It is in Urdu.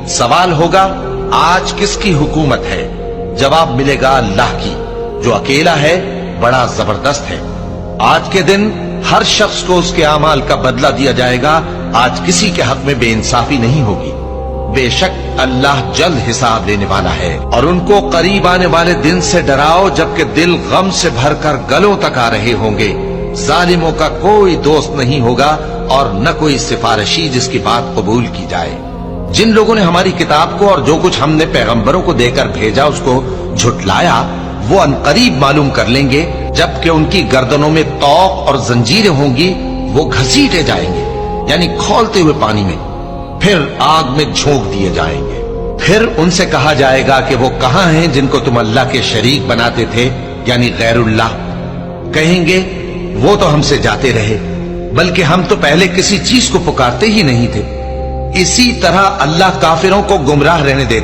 سوال ہوگا آج کس کی حکومت ہے؟ جواب ملے گا اللہ کی، جو اکیلا ہے، بڑا زبردست ہے۔ آج کے دن ہر شخص کو اس کے اعمال کا بدلہ دیا جائے گا۔ آج کسی کے حق میں بے انصافی نہیں ہوگی۔ بے شک اللہ جلد حساب لینے والا ہے۔ اور ان کو قریب آنے والے دن سے ڈراؤ جبکہ دل غم سے بھر کر گلوں تک آ رہے ہوں گے۔ ظالموں کا کوئی دوست نہیں ہوگا اور نہ کوئی سفارشی جس کی بات قبول کی جائے۔ جن لوگوں نے ہماری کتاب کو اور جو کچھ ہم نے پیغمبروں کو دے کر بھیجا اس کو جھٹلایا، وہ انقریب معلوم کر لیں گے جبکہ ان کی گردنوں میں طوق اور زنجیریں ہوں گی، وہ گھسیٹے جائیں گے یعنی کھولتے ہوئے پانی میں، پھر آگ میں جھونک دیے جائیں گے۔ پھر ان سے کہا جائے گا کہ وہ کہاں ہیں جن کو تم اللہ کے شریک بناتے تھے یعنی غیر اللہ؟ کہیں گے وہ تو ہم سے جاتے رہے، بلکہ ہم تو پہلے کسی چیز کو پکارتے ہی نہیں تھے۔ اسی طرح اللہ کافروں کو گمراہ رہنے دیتا